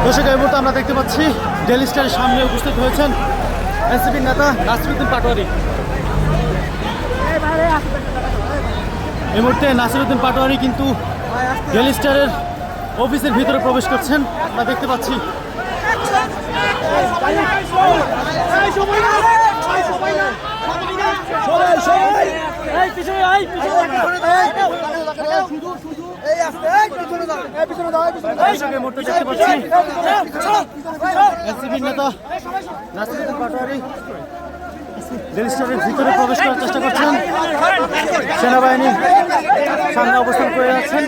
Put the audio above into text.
দর্শক, এই মুহূর্তে আমরা দেখতে পাচ্ছি ডেইলি স্টারের সামনে উপস্থিত হয়েছেন এনসিপির নেতা নাসিরউদ্দিন পাটোয়ারি। এই মুহূর্তে নাসিরউদ্দিন পাটোয়ারি কিন্তু ডেইলি স্টারের অফিসের ভিতরে প্রবেশ করছেন, আমরা দেখতে পাচ্ছি। এনসিপির নেতা নাসিরউদ্দিন পাটোয়ারি ডেইলি স্টারের ভিতরে প্রবেশ করার চেষ্টা করছেন। সেনাবাহিনী সামনে অবস্থান করে আছেন।